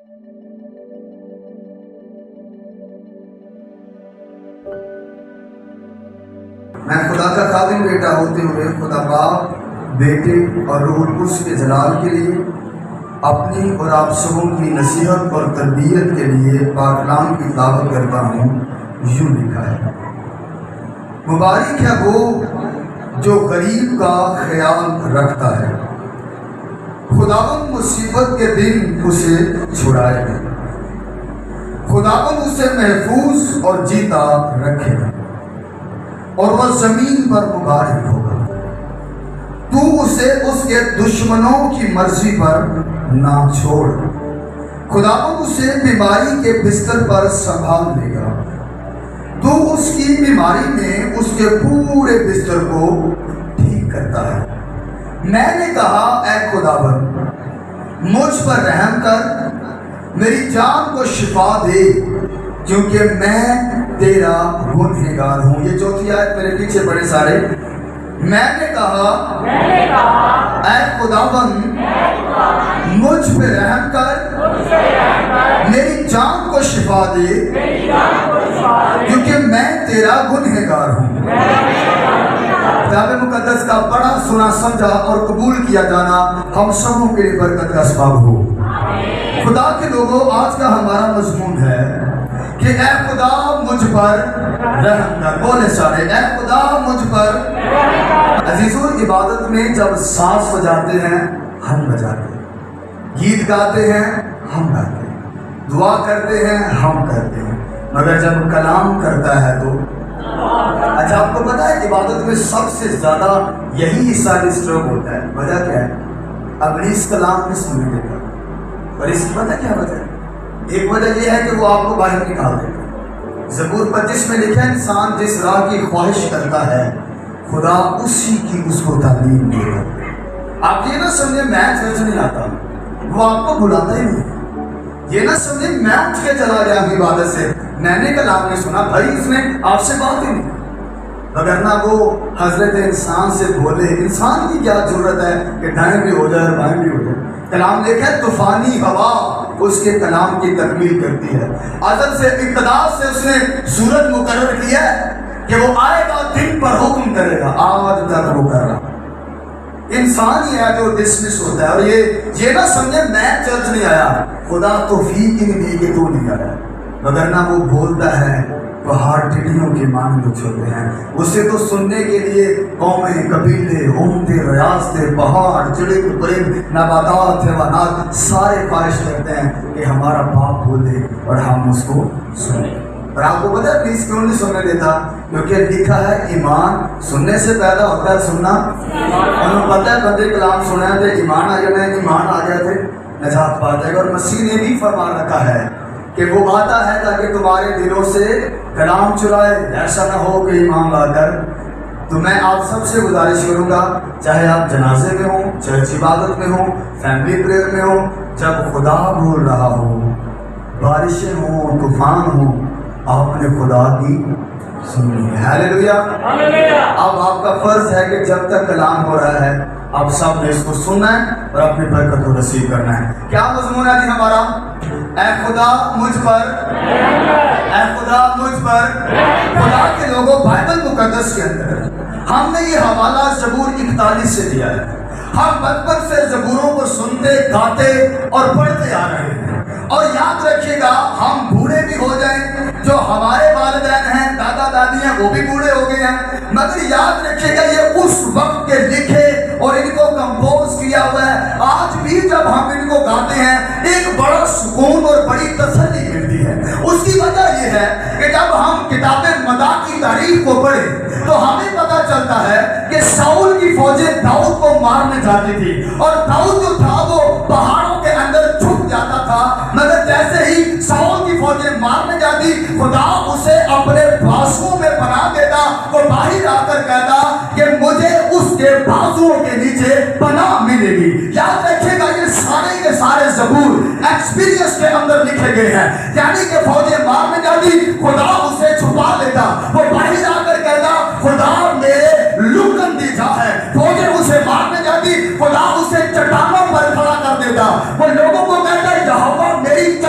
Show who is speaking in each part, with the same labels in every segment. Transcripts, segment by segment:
Speaker 1: میں خدا کا خادم بیٹا ہوتے ہوئے خدا باپ، بیٹے اور روح القدس کے جلال کے لیے اپنی اور آپ سبوں کی نصیحت اور تربیت کے لیے پاک کلام کی دعوت کرتا ہوں۔ یوں لکھا ہے، مبارک ہے وہ جو غریب کا خیال رکھتا ہے، خداوند مصیبت کے دن اسے چھڑائے گا، خداوند اسے محفوظ اور جیتا رکھے گا اور وہ زمین پر مبارک ہوگا۔ تو اسے اس کے دشمنوں کی مرضی پر نہ چھوڑ، خداوند اسے بیماری کے بستر پر سنبھال لے گا، تو اس کی بیماری میں اس کے پورے بستر کو ٹھیک کرتا ہے۔ میں نے کہا، اے خداوند مجھ پر رحم کر، میری جان کو شفا دے، کیونکہ میں تیرا گنہگار ہوں۔ یہ چوتھی آیت میرے پیچھے بڑے سارے۔ میں نے کہا، اے خداوند مجھ پہ رحم کر، میری جان کو شفا دے، کیونکہ میں تیرا گنہگار ہوں۔ کتاب مقدس کا پڑھا، سنا، سمجھا اور قبول کیا جانا ہم سبوں کے لیے برکت کا سبب ہو۔ خدا کے لوگوں، آج کا ہمارا مضمون ہے کہ اے خدا مجھ پر رحم کر۔ بولے سارے، اے خدا مجھ پر۔ عزیزوں، عبادت میں جب ساز بجاتے ہیں ہم بجاتے ہیں، گیت گاتے ہیں ہم گاتے ہیں، دعا کرتے ہیں ہم کرتے ہیں، مگر جب کلام کرتا ہے تو اچھا، آپ کو پتا ہے عبادت میں سب سے زیادہ یہی حصہ ڈسٹرب ہوتا ہے۔ وجہ کیا ہے؟ ابلیس کلام میں سننے دیتا، اور اس کی پتہ کیا وجہ ہے؟ ایک وجہ یہ ہے کہ وہ آپ کو باہر نکال دیتا ہے۔ زبور 25 میں لکھا ہے، انسان جس راہ کی خواہش کرتا ہے خدا اسی کی اس کو تعلیم دے گا۔ آپ یہ نہ سمجھیں میں چرچ نہیں آتا، وہ آپ کو بلاتا ہی نہیں۔ یہ نہ سمجھیں میں اٹھ کے چلا گیا عبادت سے، میں نے کلام نہیں سنا، بھائی اس نے آپ سے بات ہی نہیں، وگرنہ وہ حضرت انسان سے بولے۔ انسان کی کیا ضرورت ہے کہ دائیں بھی ہو جائے اور بائیں بھی ہو جائے؟ کلام دیکھا ہے، طوفانی ہوا اس کے کلام کی تکمیل کرتی ہے۔ ازل سے اقتدار سے اس نے صورت مقرر کیا ہے کہ وہ آئے گا، دن پر حکم کرے گا، آج تک وہ کر رہا۔ انسان ہی ہے جو ڈسمس ہوتا ہے، اور یہ نہ سمجھے میں چرچ نہیں آیا، خدا توفیق ہی نہیں دی کہ تو نہیں آیا، وگرنہ وہ بولتا ہے پہاڑ ٹڈیوں کے مانند اچھلتے ہیں۔ اسے تو سننے کے لیے قومیں، قبیلے، امتیں، ریاستیں، پہاڑ، چڑک، پرند، نباتات، حیوانات سارے خواہش کرتے ہیں کہ ہمارا باپ بولے اور ہم اس کو سنیں۔ اور آپ کو پتہ ہے پلیز کیوں نہیں سننے دیتا؟ کیونکہ لکھا ہے ایمان سننے سے پیدا ہوتا ہے سننا۔ انہوں پتہ ہے بندے کلام سنا ہے تو ایمان آ جانا ہے، ایمان آ گیا تھے نجات پا جائے گا۔ اور مسیح نے بھی فرما رکھا ہے کہ وہ آتا ہے تاکہ تمہارے دلوں سے کلام چرائے، ایسا نہ ہو کہ ایمان لا کر۔ تو میں آپ سب سے گزارش کروں گا، چاہے آپ جنازے میں ہوں، چرچ عبادت میں ہوں، فیملی پریئر میں ہوں، جب خدا بول رہا ہو، بارشیں ہوں، طوفان ہوں، آپ نے خدا کی سننی ہے۔ ہیلیلویا۔ اب آپ کا فرض ہے کہ جب تک کلام ہو رہا ہے آپ سب نے اس کو سننا ہے اور اپنی برکت کو نصیب کرنا ہے۔ کیا مضمون ہے جی ہمارا؟ اے خدا مجھ پر، اے خدا مجھ پر۔ خدا کے لوگوں، بائبل مقدس کے اندر ہم نے یہ حوالہ زبور 41 سے دیا ہے۔ ہم بچپن سے زبوروں کو سنتے، گاتے اور پڑھتے آ رہے ہیں، اور یاد رکھیے گا ہم بوڑھے بھی ہو جائیں، جو ہمارے والدین ہیں، دادا دادی ہیں، وہ بھی بوڑھے ہو گئے ہیں، مگر یاد رکھیے گا یہ اس وقت کے لکھے اور ان کو کمپوز کیا ہوا ہے۔ آج بھی جب ہم ان کو گاتے ہیں ایک بڑا سکون اور بڑی تسلی ملتی ہے۔ اس کی وجہ یہ ہے کہ جب ہم کتاب مداح کی تاریخ کو پڑھیں تو ہمیں پتہ چلتا ہے کہ ساؤل کی فوجیں داؤد کو مارنے جاتی تھی، اور داؤد جو تھا وہ پہاڑوں کے اندر چھپ جاتا تھا، مگر جیسے ہی ساؤل کی فوجیں مارنے جاتی خدا اسے اپنے بازوؤں میں پناہ دیتا، وہ باہر آ کر کہتا کہ مجھے اس کے بازوؤں کے نیچے پناہ ملے گی۔ یاد رکھیے گا یہ سارے کے سارے زبور ایکسپیرینس کے اندر لکھے گئے ہیں، یعنی کہ فوجیں مارنے جاتی خدا اسے چھپا لیتا، وہ باہر آ کر کہتا خدا میرے لکن دی جا ہے، فوجیں اسے مارنے جاتی خدا اسے چٹانوں پر کھڑا کر دیتا، وہ لوگوں کو کہتا یہوہ میری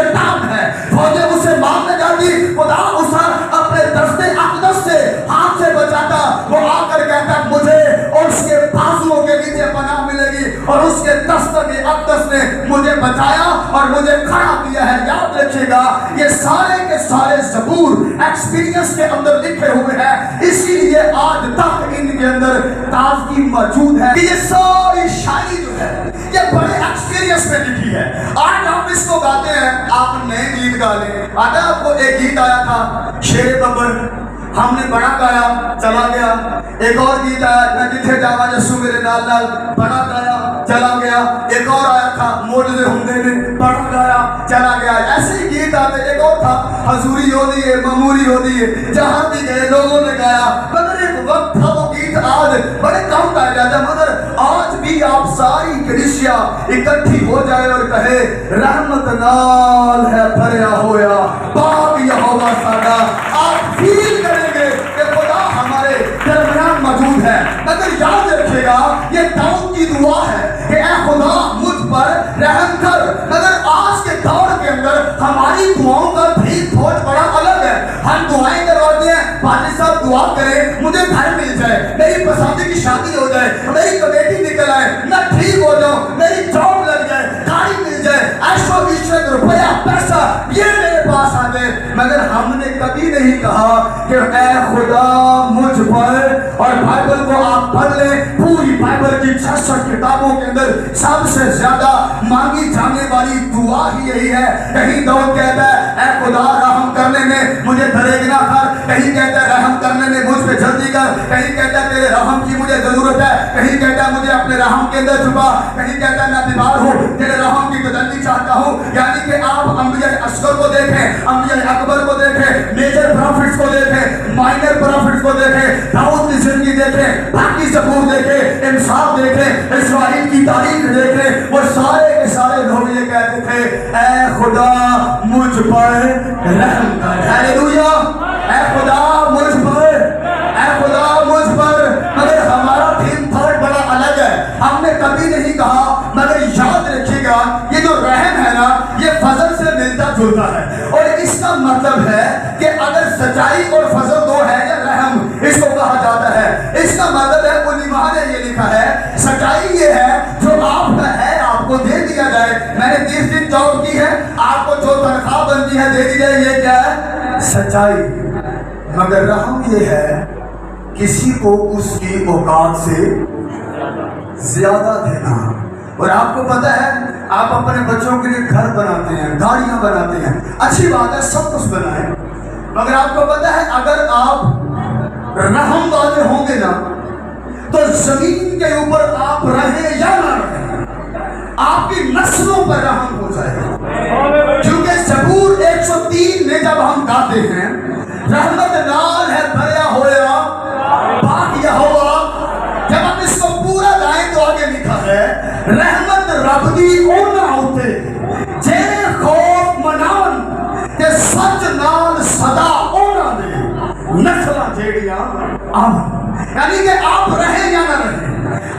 Speaker 1: दस्तक अक़दस ने मुझे बचाया और मुझे खड़ा किया है। याद रखिएगा, ये सारे के सारे ज़बूर एक्सपीरियंस के अंदर लिखे हुए हैं, इसीलिए आज तक इनके अंदर ताज़गी मौजूद है कि ये सारी शायरी जो है ये बड़े एक्सपीरियंस में लिखी है। आज हम इसको गाते हैं, आप नए गीत गा लें। आता आपको एक गीत आया था शेर बब्बर, हमने बड़ा गाया चला गया। एक और गीत आया मैं जिथे जावा जस्सू मेरे नाल नाल, बड़ा गाया चला गया। एक और आया था मोजदे हुंदे ने, बड़ा गाया चला गया। ऐसे ही गीत आते। एक और था हजूरी होती है ममूरी होती है, जहाँ भी गए लोगों ने गाया। मगर एक वक्त था वो गीत आज बड़े कम गाया जाता, मगर आज भी आप सारी कलीसिया इकट्ठी हो जाए और कहे रहमत नाल है भरया होया बाग यहोवा साडा, आप फील करेंगे कि खुदा हमारे दरमियान मौजूद है। मगर याद रखिएगा, ये दाऊद की दुआ है कि ऐ खुदा मुझ पर रहम कर। मगर आज के दौर के अंदर हमारी दुआओं का भी बहुत बड़ा अलग है। हम दुआएं करवाते हैं, पाजी साहब दुआ करें मुझे घर मिल जाए, मेरी पसंद की शादी हो जाए, मेरी कमेटी निकल आए, मैं ठीक हो जाऊं, मेरी जॉब लग जाए, गाड़ी मिल जाए, ऐशो इश्क रुपया पैसा ये मेरे पास आ जाए। मगर हमने कभी नहीं कहा कि ऐ खुदा मुझ पर, और बाइबल को आप पढ़ लें, पूरी बाइबल की 66 किताबों के अंदर सबसे ज्यादा मांगी जाने वाली दुआ ही यही है। कहीं दाऊद कहता है ऐ खुदा रहम करने में मुझे दरेग ना कर, कहीं कहता है रहम करने में मुझ पे जल्दी कर, कहीं कहता है तेरे रहम की मुझे जरूरत है, कहीं कहता है मुझे अपने रहम के अंदर छुपा, कहीं कहता है मैं बीमार हूँ तेरे रहम की तजल्ली चाहता हूँ। यानी कि आप अंबिया असगर को देखें, अंबिया अकबर को देखें, मेजर प्रॉफिट्स को देखें, माइनर प्रॉफिट्स को देखें, दाऊद की जिंदगी देखें, बाकी ज़बूर देखें, इंसाफ देखें, इस्राइल की तारीख देखें, वो सारे के सारे लोग ये कहते थे ऐ खुदा मुझ पर रहम कर। हालेलुया, ऐ खुदा मुझ पर, ऐ खुदा मुझ पर। मगर हमारा थीम थॉट बड़ा अलग है, हमने कभी नहीं कहा। मगर याद रखिएगा, ये जो रहम है ना, ये फजल से मिलता जुलता है। और इसका मतलब है कि अगर सच्चाई और फजल दो है या रहम इसको कहा जाता है, इसका मतलब है उलिमा ने ये लिखा है सच्चाई ये है जो आपका है आपको दे दिया जाए। मैंने 30 दिन जॉब की है, आपको जो तनख्वाह बनती है दे दी जाए, ये क्या है? सच्चाई। मगर रहम ये है किसी को उसकी औकात से ज्यादा देना। और आपको पता है, आप अपने बच्चों के लिए घर बनाते हैं, गाड़ियां बनाते हैं, अच्छी बात है, सब कुछ बनाएं। मगर आपको पता है अगर आप रहम वाले होंगे ना, तो जमीन के ऊपर आप रहे या ना रहे, आपकी नस्लों पर रहम हो जाएगा। क्योंकि ज़बूर 103 में जब हम गाते हैं रहमत नाल है भरया होया बाग यहोवा, जब हम इसको पूरा गाएं तो आगे लिखा है रहमत रब दी ओना होते जेरे खौफ मनान ते सच नाल सदा ओना दे नस्लां जेड़ियां आवन। यानी कि आप रहे या ना रहे,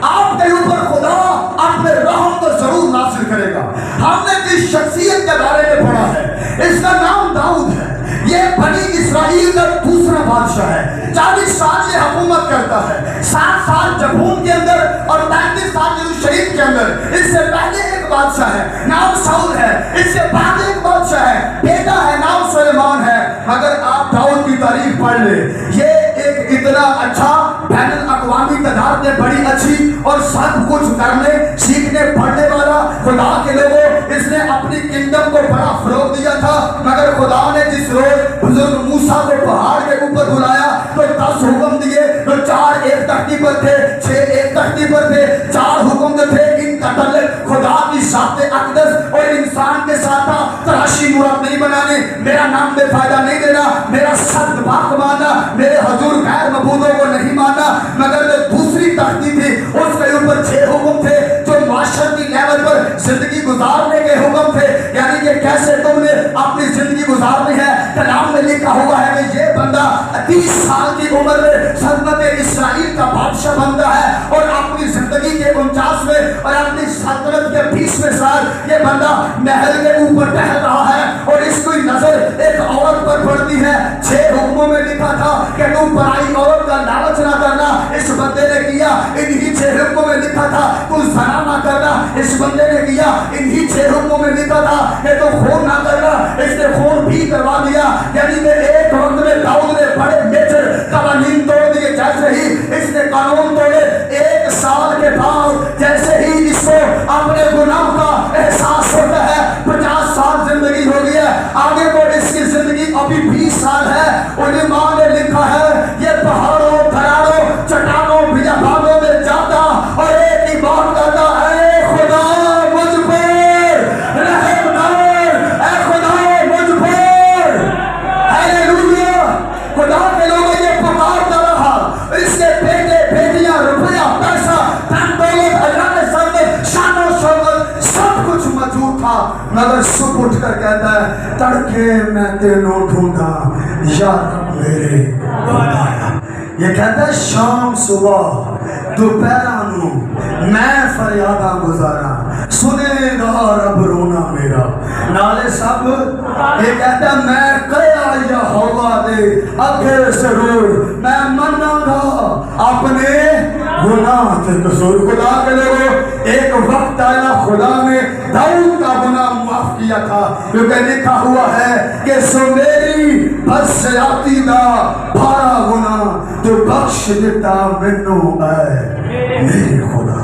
Speaker 1: आपके ऊपर खुदा अपने रहम को जरूर नासिल करेगा। हमने जिस शख्सियत के बारे में पढ़ा है इसका नाम दाऊद है। ये बनी इस्राइल का दूसरा बादशाह है, 40 साल ये हुकूमत करता है, 7 साल जबून के अंदर और 35 साल यरूशलेम के अंदर। इससे पहले एक बादशाह है नाम शाऊल है, इससे बाद एक बादशाह है, बेटा है नाम सुलेमान है। मगर आप दाऊद की तारीफ पढ़ ले, ये एक इतना अच्छा बैनुल अक़वामी तादाद में बड़ी अच्छी और सब कुछ करने सीखने पढ़ने वाला खुदा के लोगों, इसने अपनी किंगडम को बड़ा फरोग दिया था। मगर खुदा ने जिस रोज बुजुर्ग मूसा को पहाड़ के ऊपर बुलाया तो 10 हुक्म दिए, तो 4 एक तख्ती पर थे, 6 एक तख्ती पर थे। 4 हुक्म जो थे इनका ताल्लुक खुदा की ज़ात अक़दस और इंसान के साथ था। तराशी मूरत नहीं बनाने, मेरा नाम बेफायदा नहीं देना, मेरा सख्त बात मानना, मेरे हजूर गैर मबूदों को नहीं मानना। मगर जो दूसरी तख्ती थी उसके ऊपर 6 हुक्म थे जो माशरती लेवल पर जिंदगी गुजारने के हुक्म थे। यानी कि कैसे तुमने अपनी जिंदगी गुजारनी है। कलाम में लिखा हुआ है कि ये बंदा 30 साल की उम्र में सल्तनत इस्राइल का बादशाह बनता है और अपनी जिंदगी के 49वें और अपनी सल्तनत के 20वें साल ये बंदा महल के ऊपर टहल रहा है और इसकी नजर एक औरत पर पड़ती है। 6 हुक्मों में लिखा था कि तुम पराई औरत का लालच ना करना, इस बंदे ने किया। इन्हीं 6 हुक्मों में लिखा था तुम ज़ना ना करना, इस बंदे ने किया। इन्हीं 6 हुक्मों में लिखा था कि तो खून ना करना, इसने खून भी करवा दिया। यानी कि एक वक्त में दाऊद ने बड़े मेजर कानून तोड़ दिए। जैसे ही इसने कानून तोड़े, 1 साल के बाद जैसे ही इसको अपने गुनाह का एहसास होता है, 50 साल जिंदगी हो गई है, आगे को इसकी जिंदगी अभी 20 साल है। उन्हें माँ ने लिखा है ये पहाड़ों, दरारों, चट्टानों, बियाबानों में जाता और एक ही बात करता है, खुदा मुझ पर रहम कर, ऐ खुदा मुझ पर। हालेलुया। खुदा के लोगों ये पुकारता रहा। इसके बेटे बेटियां, रुपया, पैसा, धन दौलत, अजाने संग, शानो शौकत सब कुछ मौजूद था, मगर सुबह उठकर कहता है तड़के मैं तेनों ढूंढा यार मेरे बनाया। ये कहता है शाम सुबह दोपहरा नू मैं फरियादा गुजारा, सुनेगा रब रोना मेरा नाले सब। ये कहता है मैं कया यहोवा दे अगे जरूर मैं मनागा अपने गुनाह के कसूर। खुदा के लोगों, एक वक्त आया खुदा ने दाऊद का गुनाह माफ किया था, क्योंकि लिखा हुआ है कि सो मेरी बदसयाती दा भारा गुनाह जो बख्श देता मैनू है मेरे खुदा।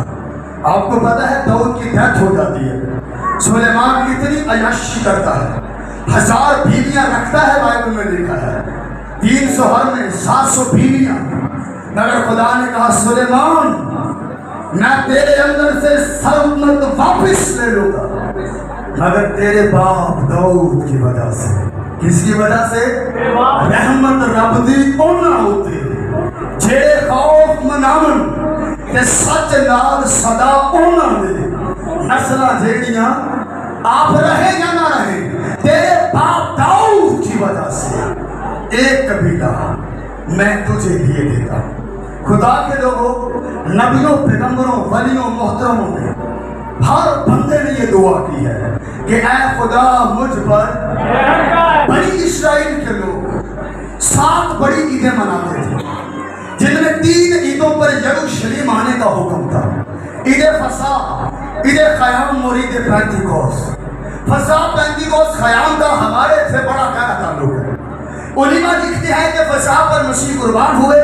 Speaker 1: आपको पता है दाऊद की डेथ हो जाती है। सुलेमान इतनी अय्याशी करता है, 1000 बीवियां रखता है, बाइबल में लिखा है 300 हर में 700 बीवियां। मगर खुदा ने कहा सुलेमान मैं तेरे अंदर से सल्तनत वापस ले लूंगा, मगर तेरे बाप दाऊद की वजह से। किसकी वजह से? रहमत रब दी ओना होती जे खौफ मनावन ते सच नाल सदा ओना दे नस्लां जेड़ियां आप रहे या ना रहे तेरे बाप दाऊद की वजह से, एक कबीला मैं तुझे दिए देता हूं। खुदा के लोगों, नबियों, पैगंबरों, वलियों, मोहतरमों ने हर बंदे ने ये दुआ की है कि ऐ खुदा मुझ पर। बनी इस्राइल के लोग 7 बड़ी ईदें मनाते थे, जिनमें 3 ईदों पर यरूशलेम आने का हुक्म था। ईद फसा, ईद क़याम और ईद पेंतिकोस। फसा, पेंतिकोस, क़याम का हमारे से बड़ा गहरा ताल्लुक है। उलिमा लिखते हैं कि फसा पर मसीह कुर्बान हुए,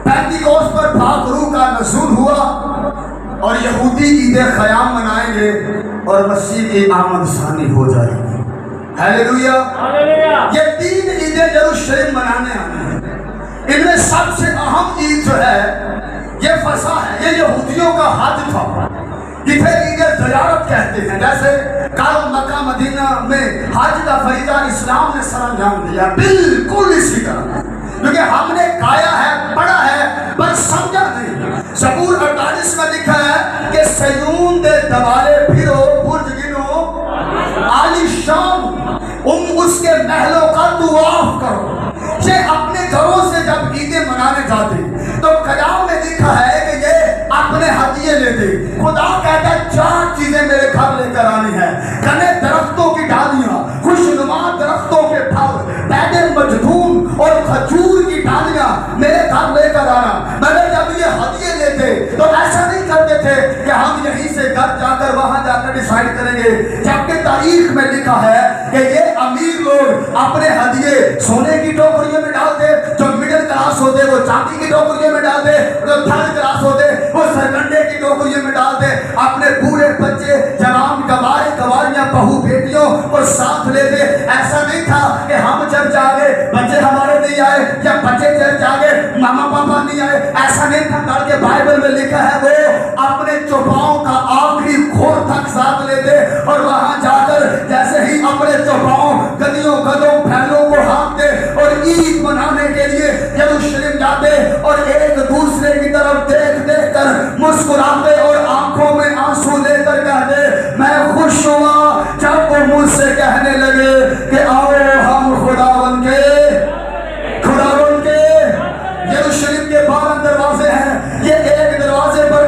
Speaker 1: पेंतिकोस पर पाक रूह का नज़ूल हुआ और यहूदी ईद क़याम मनाएंगे और मसीह की आमद सानी हो जाएगी। हालेलुया। ये 3 ईदें यरूशलेम मनाने आने हैं। इनमें सबसे अहम ईद जो है ये फसा है। ये यहूदियों का हज था, इसे ईद ज़ियारत कहते हैं। जैसे कल मक्का मदीना में हज का फरीज़ा इस्लाम ने सरअंजाम दिया, बिल्कुल इसी तरह, क्योंकि हमने गाया है, पढ़ा है, पर समझा नहीं। ज़बूर 48 में लिखा है कि सयून दे दवाले फिरो बुर्ज गिनो आलीशान, उसके महलों का तवाफ करो। ये अपने घरों से जब ईदें मनाने जाते तो कलाम में लिखा है कि ये अपने हदिये लेते। खुदा कहता है 4 चीजें मेरे घर लेकर आनी है, घने दरख्तों की डालियां, खुशनुमा दरख्तों के फल, पैदे मजदूम और खजूर की डालियां मेरे घर लेकर आना। मगर जब ये हदिये लेते तो ऐसा नहीं करते थे कि हम यहीं से घर जाकर वहां जाकर डिसाइड करेंगे, जबकि तारीख में लिखा है कि ये अमीर लोग अपने हदिये सोने की टोकरियों में डालते, जो मिडिल क्लास होते वो चांदी की टोकरियों में डालते, जो थर्ड क्लास होते वो सरगंडे की टोकरियों में डालते। अपने पूरे बच्चे, जवान, गवारे, गवारियां, बहू बेटियों को साथ लेते। ऐसा नहीं था कि हम चर्च आ गए, बच्चे हमारे नहीं आए, या बच्चे चर्च आ गए, मामा पापा नहीं आए। ऐसा नहीं था, बल्कि बाइबल में लिखा है वो अपने चौपाओं का आखिरी घोर तक साथ लेते और वहां जाकर जैसे ही अपने चौपाओं, गलियों, गलों, फैलों को हाँकते और ईद मनाने के लिए यरूशलेम जाते और एक दूसरे की तरफ देख देख कर मुस्कुराते और आंखों में आंसू लेकर कहते मैं खुश हुआ जब वो मुझसे कहने लगे कि आओ हम खुदावन के यरूशलेम के 12 दरवाजे हैं। ये एक दरवाजे पर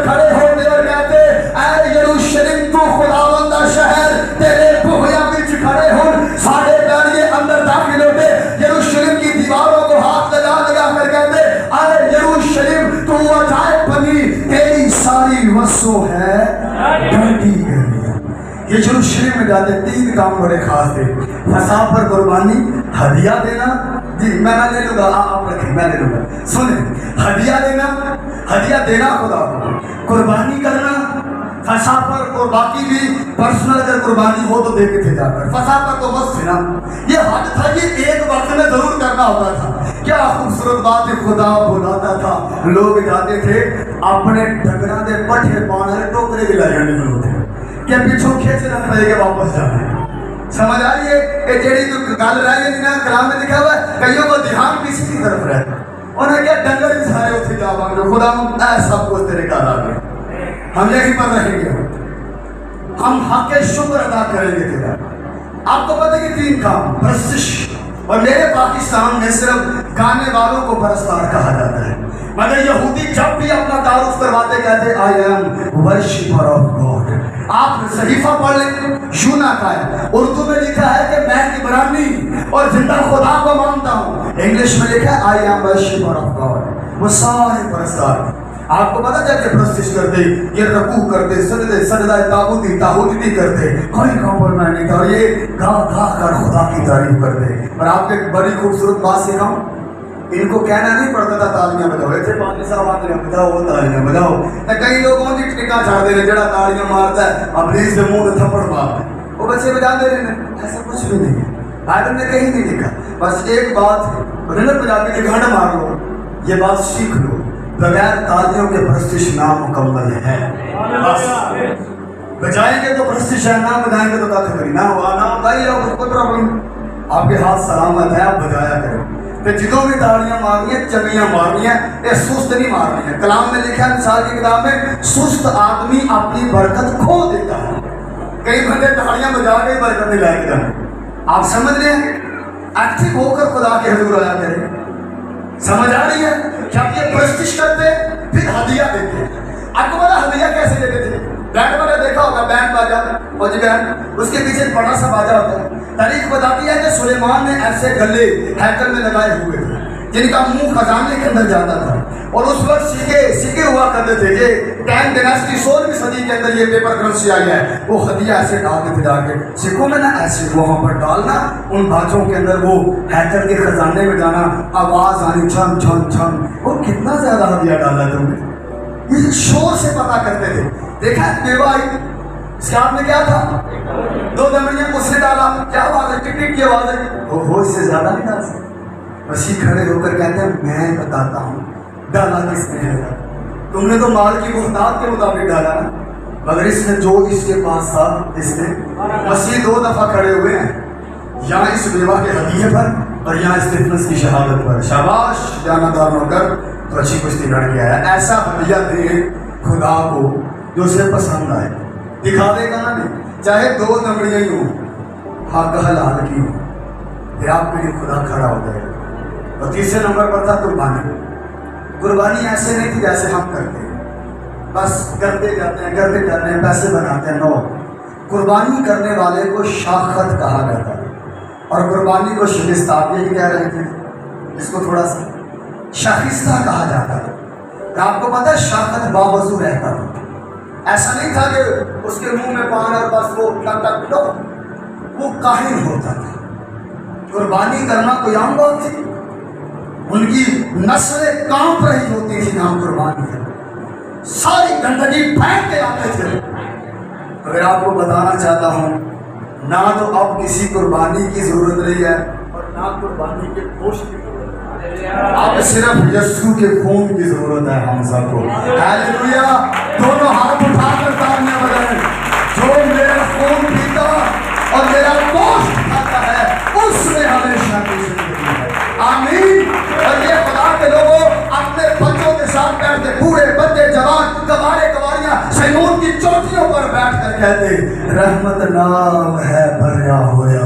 Speaker 1: یہ یروشلم میں جاتے 3 کام بڑے خاص تھے. فسا پر قربانی, ہدیہ دینا. جی میں لے لوں گا, آپ رکھیں, میں لے لوں گا. سنیں, ہدیہ دینا خدا کو, قربانی کرنا, فسا پر, اور باقی بھی پرسنل اگر قربانی ہو تو دیکھے تھے جا کر. فسا پر تو بس تھے نا, یہ حد تھا, یہ ایک وقت میں ضرور کرنا ہوتا تھا. کیا خوبصورت بات ہے, خدا بلاتا تھا. لوگ جاتے تھے اپنے ڈگرا دے پٹھے پانے ٹوکرے بھی لائے نہیں ہوتے کہ پیچھوں کھینچ نہ پڑے گا واپس جانے. سمجھ آ رہی ہے کہ جیڑی تو گل رہی ہے نا, کلام میں لکھا ہوا ہے کئیوں کو دھیان کسی کی طرف رہتا, انہیں کیا ڈنگر بھی سارے اتنے جا مانگ رہے, خدا اے سب کچھ تیرے گھر آ گئے, ہم یہی پر رہیں گے, ہم حق شکر ادا کریں گے تیرا. آپ کو پتہ کہ 3 کام پرستش, اور میرے پاکستان میں صرف گانے والوں کو پرستار کہا جاتا ہے, مگر یہودی جب بھی اپنا تعارف کرواتے کہتے I am worshipper of God. آپ صحیفہ پڑھ لیں, یونا کا ہے, اردو میں لکھا ہے کہ میں عبرانی اور زندہ خدا کو مانتا ہوں. انگلش میں لکھا ہے I am worshipper of God. وہ سارے پرستار. آپ کو پتا جب کہ پرستش کرتے, یہ رکوع کرتے, سجدہ تاغوتی کرتے, کوئی کمپرومائز نہیں تھا, اور یہ گا گا کر خدا کی تعریف کرتے. اور آپ کو ایک بڑی خوبصورت بات سکھاؤں, ان کو کہنا نہیں پڑتا تھا تالیاں بجاؤ, ایسے پانی صاحب آتے ہیں بجاؤ, وہ تالیاں بجاؤ. کئی لوگوں کی ٹکا چھاڑ دے رہے, جڑا تالیاں مارتا ہے ابلیس سے منہ تھپڑ مارتا ہے, وہ بچے بجا دے رہے ہیں. ایسا کچھ بھی نہیں ہے, بائبل نے کہیں نہیں لکھا. بس ایک بات رنت بجا کے گھنٹ مار لو, یہ بات سیکھ لو, بغیر تالیوں کے پرستش نامکمل ہے. بس بجائیں گے تو پرستش ہے, نہ بجائیں گے تو کچھ نہیں نہ ہوا, نہ بتائیے کوئی پرابلم. آپ کے ہاتھ سلامت ہے, آپ بجایا کریں. کہ جدوں بھی تالیاں مارنی ہیں, چمیاں مارنی ہیں, یہ سست نہیں مارنی ہے. کلام میں لکھا ہے مثال کی کتاب میں, سست آدمی اپنی برکت کھو دیتا ہے. کئی بندے تالیاں بجا کے برکت نہیں لائے گا. آپ سمجھ رہے ہیں, ایکٹیو ہو کر خدا کے حضور آیا کریں. سمجھ آ رہی ہے, جب یہ پرستش کرتے پھر ہدیہ دیتے. آپ کو پتا ہدیہ کیسے دیتے تھے؟ بینڈ والا دیکھا ہوگا, بینڈ باجا, فوجی بینڈ, اس کے پیچھے بڑا سا باجا ہوتا ہے. تاریخ بتاتی ہے کہ سلیمان نے ایسے گلے ہیکل میں لگائے ہوئے تھے جن کا منہ خزانے کے اندر جاتا تھا, اور اس وقت سکے ہوا کرتے تھے. یہ 10 ڈائناسٹی 16ویں صدی کے اندر یہ پیپر کرنسی آئی ہے. وہ ہدیہ ایسے ڈالتے تھے, جا کے سکھوں میں نا ایسے وہاں پر ڈالنا, ان باجوں کے اندر وہ ہیکل کے خزانے میں جانا, آواز آنی چھن چھن چھن. وہ کتنا زیادہ ہدیہ ڈالا تم نے, یہ شور سے پتا کرتے تھے. دیکھا بیوہ آئی, اس کے ہاتھ میں کیا تھا؟ 2 دمڑیاں, اس نے ڈالا, کیا آواز ہے, ٹک ٹک کی آواز ہے. وہ اس سے زیادہ نہیں ڈال سکتے. مسیح کھڑے ہو کر کہتے ہیں میں بتاتا ہوں ڈالا کس نے ہے. تم نے تو مال کی محتاج کے مطابق ڈالا نا, مگر اس نے جو اس کے پاس تھا, اس نے. مسیح 2 دفعہ کھڑے ہوئے ہیں, یہاں اس بیوہ کے ہدیے پر اور یہاں اسٹیفنس کی شہادت پر. شاباش جانبدار ہو کر تو اچھی کشتی لڑ کے آیا. ایسا ہدیہ دے خدا کو جو اسے پسند آئے. دکھا دے گا نا نہیں, چاہے 2 دمڑیاں ہی ہوں, حق حلال کی ہوں, پھر آپ کے لیے خدا کھڑا ہو جائے گا. اور تیسرے نمبر پر تھا قربانی. قربانی ایسے نہیں تھی جیسے ہم کرتے ہیں, بس کرتے جاتے ہیں پیسے بناتے ہیں. نو, قربانی کرنے والے کو شاخت کہا جاتا ہے, اور قربانی کو شکست. آپ یہ کہہ رہے تھے, اس کو تھوڑا سا شائستہ کہا جاتا ہے. آپ کو پتہ ہے شاخت باوضو رہتا تھا, ایسا نہیں تھا کہ اس کے منہ میں پان اور بس وہ ٹک ٹک لو, وہ کاہن ہوتا تھا. قربانی کرنا کوئی عام بات تھی, ان کی نسلیں کانپ رہی ہوتی تھی نام قربانی کرنا, ساری گندگی پھینک کے آتے تھے. اگر آپ کو بتانا چاہتا ہوں, نہ تو اب کسی قربانی کی ضرورت نہیں ہے اور نہ قربانی کے گوشت کی ضرورت ہے, اب صرف یسوع کے خون کی ضرورت ہے ہم سب کو. ہیلیلویا, دونوں ہاتھ اٹھا کر تالیاں بجائیں. جو میرا خون پیتا اور میرا گوشت کھاتا ہے اس میں ہمیشہ کی زندگی ہے. آمین. اور یہ خدا کے لوگوں اپنے بچوں کے ساتھ بیٹھتے, بوڑھے بچے جوان, کبارے کباریاں سیون کی چوٹیوں پر بیٹھ کر کہتے رحمت نام ہے بھریا ہویا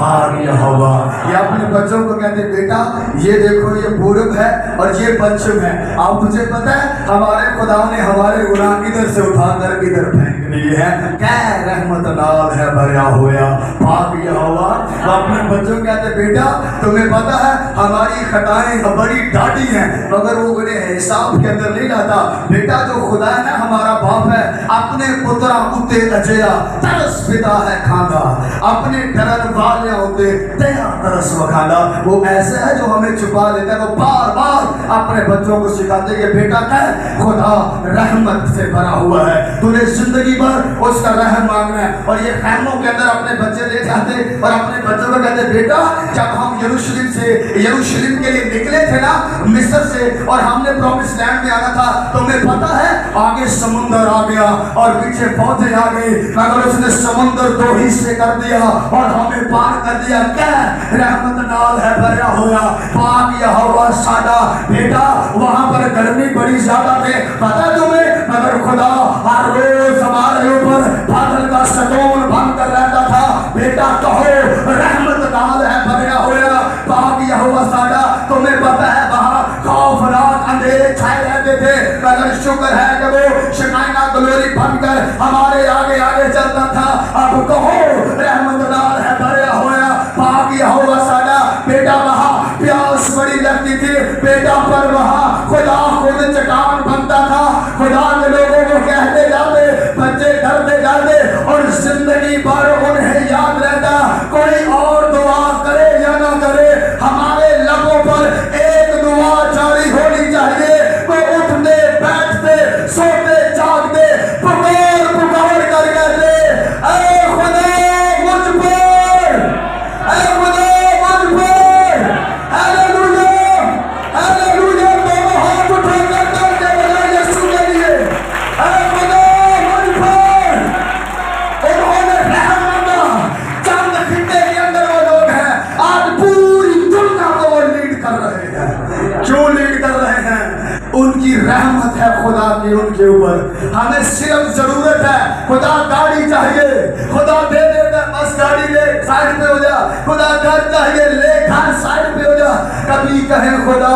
Speaker 1: पाक यहोवा। ये अपने बच्चों को कहते बेटा ये देखो ये पूरब है और ये पश्चिम है। अब तुझे पता है हमारे खुदा ने हमारे गुनाह किधर से उठाकर किधर फेंक दिए हैं। क्या रहमत नाल है भरा होया पाक यहोवा। वो अपने बच्चों को कहते बेटा तुम्हें पता है हमारी खताएं बड़ी डाटी हैं मगर वो उन्हें हिसाब के अंदर नहीं लाता। बेटा जो खुदा है ना हमारा बाप है अपने पुत्रा कुत्ते अजया तरस पिता है खांदा अपने डरन वाले होते तेरा तरस वखांदा। वो ऐसे है जो हमें छुपा लेता है। वो बार बार अपने बच्चों को सिखाते कि बेटा क्या खुदा रहमत से भरा हुआ है तूने जिंदगी भर उसका रहम मांगना है। और ये खैमों के अंदर अपने बच्चे ले जाते और अपने बच्चों को कहते बेटा जब हम यरूशलेम के लिए निकले थे ना मिस्र से और हमने प्रॉमिस लैंड में आना था तुम्हें पता है आगे समुंदर आ गया और पीछे फौजें आ गई मगर उसने समुंदर दो हिस्से कर दिया और हमें पार कर दिया। क्या रहमत नाल है भरा होया पाक यहोवा साडा। बेटा वहां पर गर्मी बड़ी ज्यादा थे पता तुम्हें मगर खुदा हर रोज हमारे ऊपर बादल का सतोन बन कर रहता था। बेटा कहो रहमत नाल है भरा होया पाक यहोवा साडा। तुम्हें पता है वहां खौफनाक अंधेरे छाए रहते थे मगर शुक्र है कि वो शकाइना ग्लोरी बनकर हमारे आगे आगे चलता था। अब कहो रहमत नाल है भरा होया पाक यहोवा साडा। बेटा वहां प्यास बड़ी लगती थी बेटा पर वहां खुदा खुद चट्टान बनता था। खुदा के लोगों को कहते जाते बच्चे डरते जाते और जिंदगी भर उन्हें याद रहता कोई और दुआ करे या ना करे हमारे लबों पर एक दुआ जारी होनी चाहिए। वो उठते बैठते सोते जागते पुकार पुकार कर कहते ऐ खुदा मुझ पर ऐ खुदा मुझ पर हालेलुया हालेलुया। दोनों हाथ उठाकर करके बोला यीशु के लिए ऐ खुदा मुझ पर। उन्होंने रहम मांगा। चंद खित्ते के अंदर वो लोग हैं आज पूरी दुनिया को वो लीड कर रहे हैं। क्यों लीड कर रहे हैं? उनकी रहमत है खुदा की उनके ऊपर। हमें सिर्फ जरूरत है खुदा गाड़ी चाहिए खुदा दे देता बस गाड़ी ले साइड पे हो जा। खुदा घर चाहिए ले घर साइड पे हो जा। कभी कहे खुदा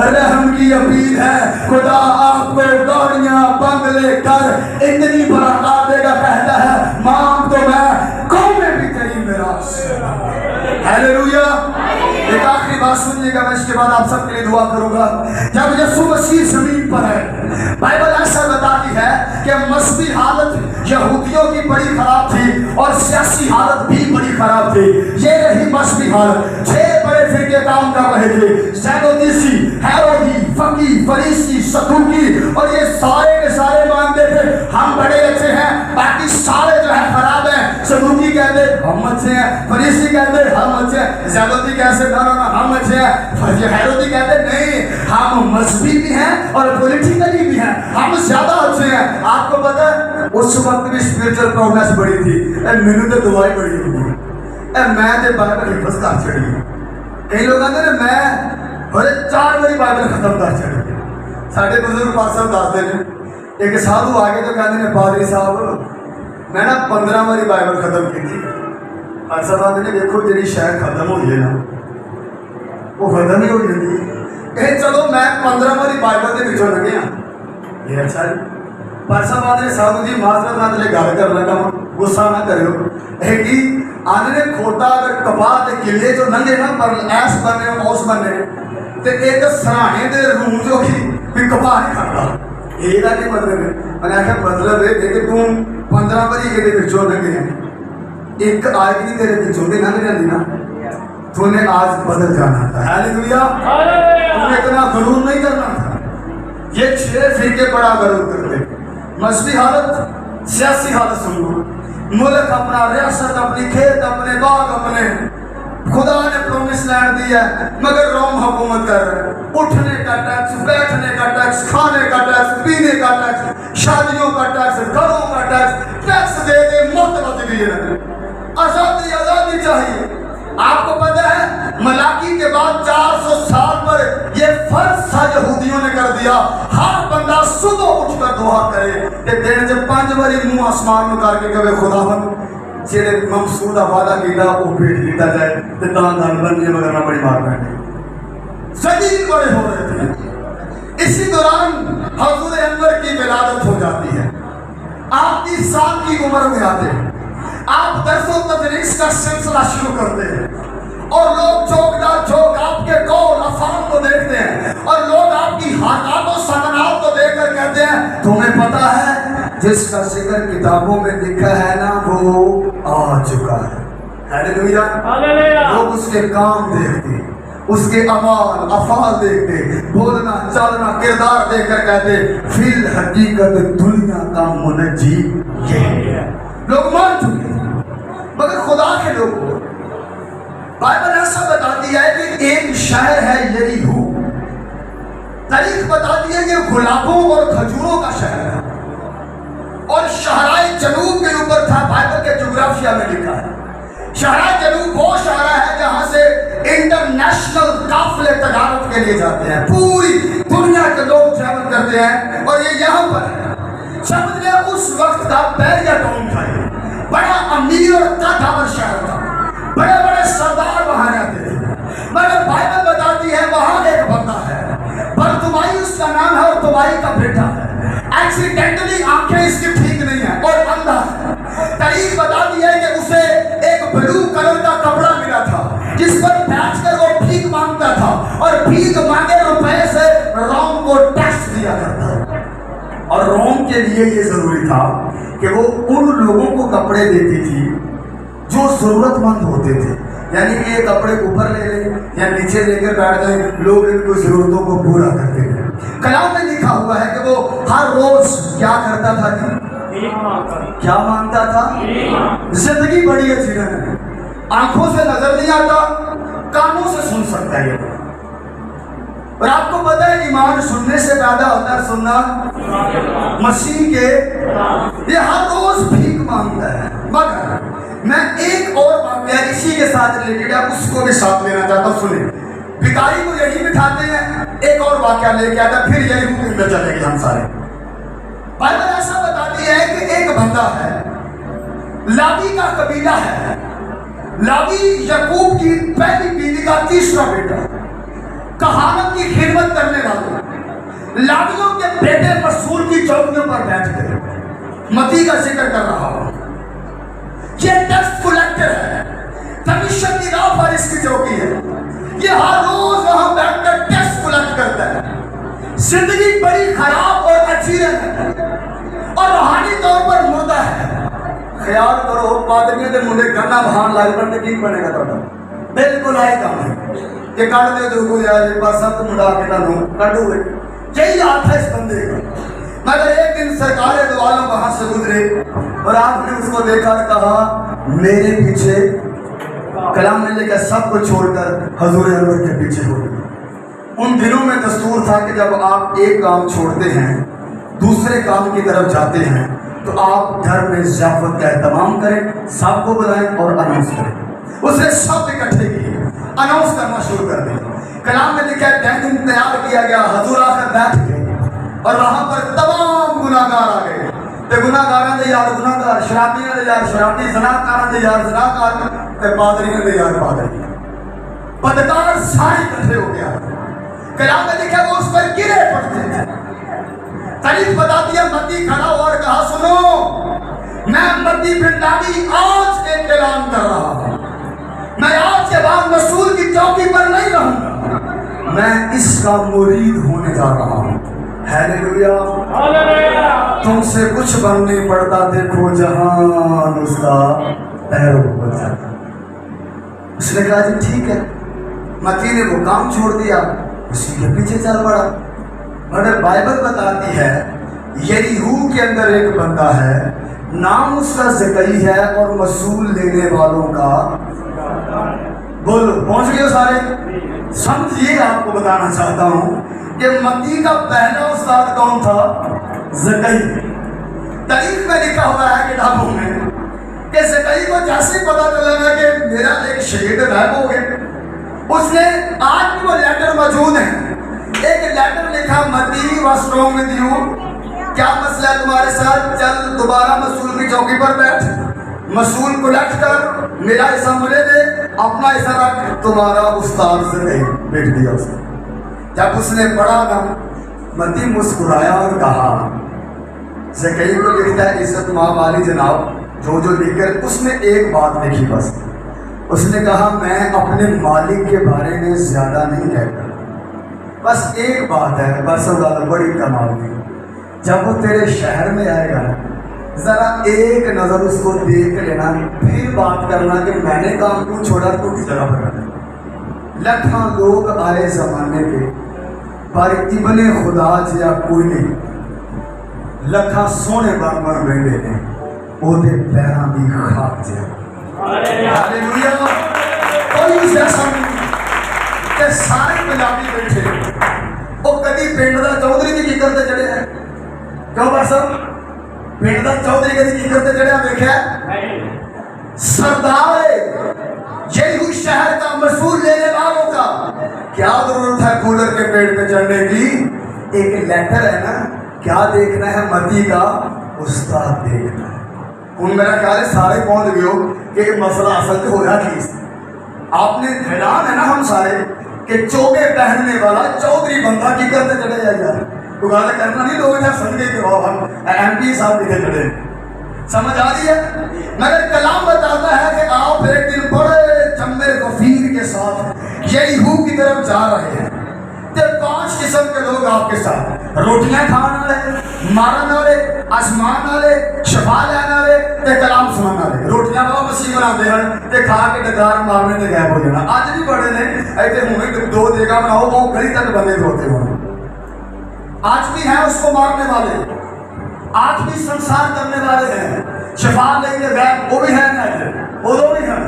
Speaker 1: रहम की अपील है खुदा आपको गाड़ियां बंगले घर इतनी बरकत देगा कहता है मांग तो मैं कौन में भी तेरी मिरास। हालेलुया। एक आखिरी बात सुनिएगा मैं इसके बाद आप सबके लिए दुआ करूंगा। जब यीशु मसीह जमीन पर है बाइबल ऐसा बताती है कि मस्बी हालत यहूदियों की बड़ी खराब थी और सियासी हालत भी बड़ी खराब थी। ये रही मस्बी हालत। 6 बड़े फिरके काम कर रहे थे सैदोतीसी हेरोदी फकी फरीसी सदूकी और ये सारे के सारे मानते थे हम बड़े अच्छे हैं बाकी सारे जो है खराब हैं। सदूकी कहते हम अच्छे हैं फरीसी कहते हम अच्छे हैं सैदोती कैसे ना हम अच्छे हैं हेरोदी कहते नहीं हम मजहबी भी हैं और पॉलिटिकली भी हैं हम ज्यादा अच्छे हैं। आपको पता है उस वक्त भी स्पिरिचुअल प्रॉब्लम्स बड़ी थी मैनू तो दवाई बड़ी होगी मैं तो बाइबल हिफज कर चढ़ी। कई लोग कहते हैं मैं हरे 4 बारी बाइबल खत्म कर चढ़ी। साढ़े बुजुर्ग पास दसते हैं एक साधु आगे तो कहते हैं पादरी साहब मैं ना 15 बारी बाइबल खत्म की थी। अरसा बात ने देखो जी शायद खत्म हो गई ना वो खत्म ही हो जाती चलो मैं 15 बारी बाइबल के पिछों लगे ये अच्छा जी। परसा बात ने साधु जी माजरत नाल गल कर लगा गुस्सा ना करो कि आने ने खोटा अगर कपा के किले जो लंघे ना पर ऐस बने उस बने ते एक सराहने दे रूम जो भी कपा नहीं खाता ਇਹਦਾ ਕੀ ਮਤਲਬ ਹੈ? ਮੈਂ ਆਖਿਆ ਮਤਲਬ ਇਹ ਕਿ ਤੂੰ 15 ਵਾਰੀ ਇਹਦੇ ਵਿੱਚੋਂ ਲੰਘਿਆ एक आयत नहीं तेरे पीछे होते ना जाती ना तूने आज बदल जाना था। हालेलुया। तूने इतना गरूर नहीं करना था। ये 6 फिरके बड़ा गरूर करते मजहबी हालत सियासी हालत सुनो मुल्क अपना रियासत अपनी खेत अपने बाग अपने खुदा ने प्रॉमिस लैंड दिया मगर रोम हुकूमत कर रहे उठने का टैक्स बैठने का टैक्स खाने का टैक्स पीने का टैक्स शादियों का टैक्स घरों का टैक्स दे दे मुफ्त बच गई। आजादी आजादी चाहिए। आपको पता है मलाकी के बाद 400 साल पर ये फर्ज था यहूदियों ने कर दिया हर बंदा सुबह उठकर दुआ करे कि दिन से 5 बारी मुंह आसमान में करके कहे खुदावन جڑے مقصود وعدہ کیتا وہ بھیٹ لیتا جائے تے تاں گل بننی مگر نہ بڑی مار پڑنی شدید بڑے ہو رہے تھے اسی دوران حضور انور کی ولادت ہو جاتی ہے آپ 30 سال کی عمر میں آتے ہیں آپ درس و تدریس کا سلسلہ شروع کرتے ہیں اور لوگ چوک در چوک آپ کے قول افعال کو دیکھتے ہیں اور لوگ آپ کی حرکات و سکنات کو دیکھ کر کہتے ہیں تمہیں پتا ہے جس کا ذکر کتابوں میں لکھا ہے نا وہ آ چکا ہے ہاللیلویا لوگ اس کے کام دیکھتے اس کے اعمال افعال دیکھتے بولنا چلنا کردار دیکھ کر کہتے فی الحقیقت دنیا کا منجی یہی ہے لوگ مان چکے مگر خدا کے لوگ بائبل ایسا بتاتی ہے کہ ایک شہر ہے یریحو تاریخ بتاتی ہے کہ گلابوں اور کھجوروں کا شہر ہے اور شہرائے جنوب کے اوپر تھا بائبل کے جغرافیہ میں لکھا ہے شہرائے جنوب وہ شہرہ ہے جہاں سے انٹرنیشنل قافلے تجارت کے لیے جاتے ہیں پوری دنیا کے لوگ ٹریول کرتے ہیں اور یہ یہاں پر ہے سمجھ لیں اس وقت کا بیریا ٹاؤن تھا بڑا امیر اور طاقتور شہر تھا بڑے بڑے سردار وہاں رہتے تھے مگر بائبل بتاتی ہے وہاں ایک بندہ ہے برتمائی اس کا نام ہے اور تمائی کا بیٹا ہے ایکسیڈنٹلی آنکھیں اس کی ٹھیک نہیں ہیں اور اندھا ہے تاریخ بتاتی ہے کہ اسے ایک بلو کلر کا کپڑا ملا تھا جس پر بیٹھ کر وہ بھیک مانگتا تھا اور بھیک مانگے روپے سے روم کو ٹیکس دیا کرتا تھا اور روم کے لیے یہ ضروری تھا کہ وہ ان لوگوں کو کپڑے دیتی تھی جو ضرورت مند ہوتے تھے یعنی کہ یہ کپڑے اوپر لے لیں یا نیچے لے کر بیٹھ جائیں لوگ ان کو ضرورتوں کو پورا کرتے تھے کلام میں لکھا ہوا ہے کہ وہ ہر روز کیا کرتا تھا کیا مانگتا تھا زندگی بڑی اچھی ہے آنکھوں سے نظر نہیں آتا کانوں سے سن سکتا ہے اور آپ کو پتہ ہے ایمان سننے سے پیدا ہوتا ہے سننا مسیح کے یہ ہر روز بھیک مانگتا ہے مگر میں ایک اور واقعہ اسی کے ساتھ ریلیٹڈ ہے اس کو بھی ساتھ لینا چاہتا ہوں سنیں بھکاری کو یہی بٹھاتے ہیں ایک اور واقعہ لے کے آتا پھر یہی کے اندر چلے گی ہم سارے بائبل ایسا بتاتی ہے کہ ایک بندہ ہے لاوی کا قبیلہ ہے لاوی یعقوب کی پہلی بیوی کا تیسرا بیٹا کہانت کی خدمت کرنے والے لاویوں کے بیٹے مسور کی چوکیوں پر بیٹھ گئے متی کا ذکر کر رہا ہوں یہ ٹیکس کلیکٹر ہے کمیشن کی راہ پر اس کی چوکی ہے یہ ہر روز وہاں بیٹھ کر ٹیکس کلیکٹ کرتا ہے زندگی بڑی خراب اور اچھی ہے اور روحانی طور پر مردہ ہے خیال کرو پادریوں کے منڈے گنا بہان لگ پر ٹھیک بنے گا تھوڑا بالکل آئے کام ہے کہ کٹ دے جو کو یار پر سب مڈا کے نہ لوں کٹو ہوئے یہی ہاتھ ہے اس بندے کا مگر ایک دن سرکار دو عالم وہاں سے گزرے اور آپ نے اس کو دیکھا اور کہا میرے پیچھے کلام میں لکھا سب کو چھوڑ کر حضور انور کے پیچھے ہو گئے ان دنوں میں دستور تھا کہ جب آپ ایک کام چھوڑتے ہیں دوسرے کام کی طرف جاتے ہیں تو آپ گھر میں ضیافت کا اہتمام کریں سب کو بلائیں اور اناؤنس کریں اس نے سب اکٹھے کیے اناؤنس کرنا شروع کر دیا کلام میں لکھا ہے ٹینٹ تیار کیا گیا حضور آ کر بیٹھ گئے اور وہاں پر تمام گناہگار آ گئے تے گناہگاراں دے یار گناہگار شرابیاں دے یار شرابی زناکاراں دے یار زناکار تے پادریاں دے یار پادری بدکار سارے اکٹھے ہو گیا کلام میں لکھا وہ اس پر گرے پڑتے تھے تاریخ بتاتی ہے متی کھڑا ہوا اور کہا سنو میں متی بن لاوی آج ایک اعلان کر رہا ہوں میں آج کے بعد مسئول کی چوکی پر نہیں رہوں گا میں اس کا مرید ہونے جا رہا ہوں ہاللیلویا تم سے کچھ بن نہیں پڑتا دیکھو جہان اس کا پیرو بن جاتا اس نے کہا جی ٹھیک ہے متی نے وہ کام چھوڑ دیا اسی کے پیچھے چل پڑا مگر بائبل بتاتی ہے یریحو کے اندر ایک بندہ ہے نام اس کا زکئی ہے اور مسئول لینے والوں کا بولو پہنچ گئے سارے سمجھیے آپ کو بتانا چاہتا ہوں کہ متی کا پہلا استاد کون تھا زکئی تاریخ میں لکھا ہوا ہے کتابوں میں کہ زکئی کو جیسے پتا چلا کہ میرا ایک شہید غائب ہو گئے اس نے آج بھی وہ لیٹر موجود ہے ایک لیٹر لکھا متی واز رانگ ود یو کیا مسئلہ ہے تمہارے ساتھ چل دوبارہ مسئول کی چوکی پر بیٹھ मसूल को लट कर मेरा हिस्सा मुझे दे, अपना हिस्सा रख, तुम्हारा उस्ताद से नहीं। बैठ दिया उसने। जब उसने पढ़ा ना, मती मुस्कुराया और कहा, ज़कई को लिखता है इज्जत माँ वाली जनाब, जो लिखकर उसने एक बात लिखी बस। उसने कहा मैं अपने मालिक के बारे में ज़्यादा नहीं कहता, बस एक बात है, बस वो बड़ी कमाल की, जब वो तेरे शहर में आएगा ज़रा एक नज़र उसको देख लेना, फिर बात करना कि मैंने काम क्यों छोड़ा, तू किस जगह पर रहना। लखा लोग आए ज़माने के, पर इब्ने खुदा जिया कोई नहीं। लखा सोने बन बन बैठे ने, ओदे पैरां दी खाक जिया। हालेलुया। कोई उस जैसा नहीं कि सारे पंजाबी बैठे वो कभी पिंड दा चौधरी की जिक्र ते चढ़े हैं। क्यों बस पिंड दा चौधरी कभी जिक्र ते चढ़िया देखा? सरदार यही शहर का मसूल लेने वालों का क्या जरूरत है कूलर के पेड़ पे चढ़ने की? एक लेटर है ना, क्या देखना है मती का उस्ताद देखना है। उन मेरा ख्याल है सारे पहुंच गए हो कि मसला असल हो रहा की। आपने हैरान है ना हम सारे कि चौके पहनने वाला चौधरी बंदा की करते चढ़े जाए यार, तो गाना करना नहीं, लोग इधर सदके के भाव हम एमपी साहब इधर चढ़े। समझ आ रही है? मगर कलाम बताता है कि आप एक दिन बड़े जम्मे गफीर के साथ यरीहो की तरफ जा रहे हैं, तो 5 किस्म के लोग आपके साथ, रोटियां खाने वाले, मारन वाले, आसमान वाले, शफा लैन वाले, ते कलाम सुनने वाले। रोटियां बाबा मसीह बनाते हैं ते खा के डकार मारने ते गायब हो जाना। आज भी बड़े ने ऐसे मुंह 2 जगह बनाओ, वो गली तक बंदे होते हो। आज भी हैं उसको मारने वाले, आज भी संसार करने वाले हैं, शफा लेके गायब वो भी हैं ना, वो भी हैं।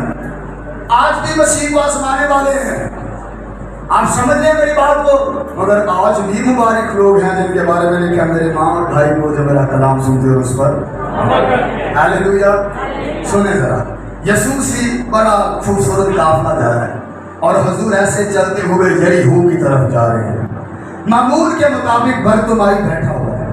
Speaker 1: आज भी मसीह को आजमाने वाले हैं। आप समझ रहे हैं मेरी बात को? मगर आज भी मुबारक लोग हैं जिनके बारे में लिखा मेरे माँ और भाई को जब मेरा कलाम सुनते हो उस पर हालेलुया। सुने जरा, यसू सी बड़ा खूबसूरत काफला जा रहा है और हुजूर ऐसे चलते हुए यरीहो की तरफ जा रहे हैं। मामूल के मुताबिक बरतुमाई बैठा हुआ है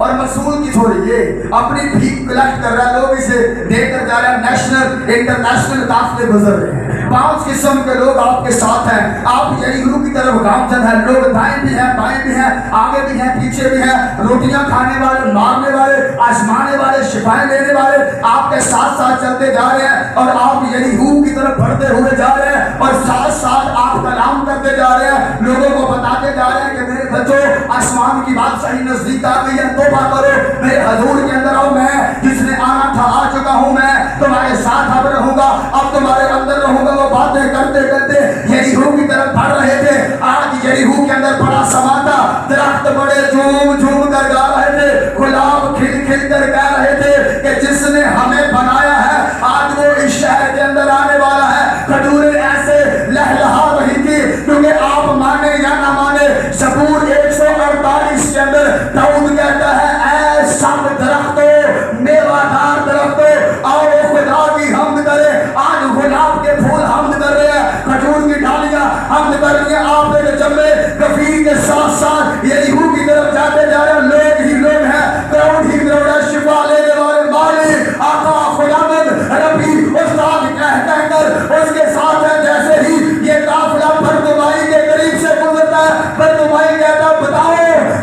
Speaker 1: और मसूल की थोड़ी ये अपनी भीख कलेक्ट कर रहा है, लोग इसे देकर जा रहे हैं। नेशनल इंटरनेशनल काफले गुजर रहे हैं। 5 किस्म के लोग आपके साथ हैं। आप यरीहो की तरफ गामजन है, लोग दाएं भी हैं, बाएं भी हैं, आगे भी हैं, पीछे भी हैं, रोटियां खाने वाले, मारने वाले, आजमाने वाले, शिफाएं देने वाले आपके साथ साथ चलते जा रहे हैं और आप यरीहो की तरफ बढ़ते हुए जा रहे हैं और साथ साथ आप कलाम करते जा रहे हैं, लोगों को बताते जा रहे हैं कि मेरे बच्चों आसमान की बात सही नजदीक आ गई है, तौबा करो, मेरे हजूर के अंदर आओ, मैं जिसने आना था आ चुका हूं, मैं तुम्हारे साथ अब रहूंगा, अब तुम्हारे अंदर रहूंगा। वो बातें करते करते यरीहो की तरफ बढ़ रहे थे। आज यरीहो के अंदर बड़ा समा था, दरख्त बड़े झूम झूम कर गा रहे थे, गुलाब खिल खिल कर गा रहे थे कि जिसने हमें बनाया है आज वो इस शहर के अंदर आने वाला है। खजूरें ऐसे लहलहा रही थी क्योंकि आप माने या ना माने, ज़बूर 148 के अंदर दाऊद कहता है ऐ सब दरख्तों, मेवादार दरख्तों, आओ खुदा की हमद करें। आज गुलाब के फूल हमद कर रहे हैं, खजूर की डालियां हमद कर रही हैं। आप एक जम्मे गफीर के साथ साथ यरीहो की तरफ जाते जा रहे हैं, लोग ही लोग हैं, क्राउड ही क्राउड है, शिफा लेने वाले मालिक आका खुदावंद रब्बी उस्ताद कहकर उसके साथ है। जैसे ही ये काफिला बरतुमाई के करीब से गुजरता है, बरतुमाई कहता बताओ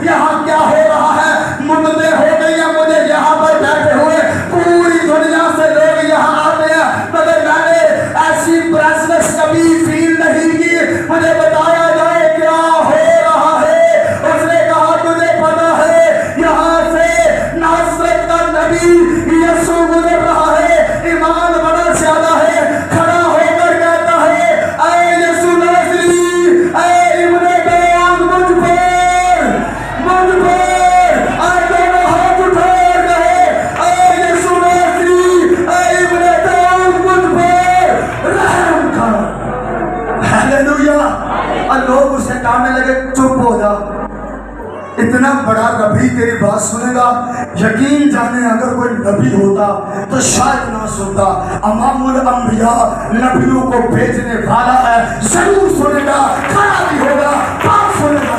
Speaker 1: यहाँ क्या हो रहा है? मुद्दे हो गई है मुझे यहाँ पर बैठे हुए, पूरी दुनिया से लोग यहाँ आते हैं, मगर मैंने ऐसी प्रेजेंस कभी फील नहीं की, मुझे बताया जाए क्या हो रहा है। उसने कहा तुझे पता है यहाँ से नासरत का नबी यीशु गुजर रहा है, ईमान बड़ा ज्यादा है। खड़ा होकर कहता है ऐ यीशु नासरी, ऐ इब्ने दाऊद मुझ पर आए दोनों हाथ उठाकर कहे ऐ यीशु नासरी, ऐ इब्ने दाऊद मुझ पर रहम कर। हालेलुया। और लोग उसे कहने लगे चुप हो जा, इतना बड़ा नबी तेरी बात सुनेगा? यकीन जाने अगर कोई नबी होता तो शायद ना सुनता। अमामुल अंबिया नबियों को भेजने वाला है, जरूर सुनेगा, खड़ा भी होगा, बात सुनेगा।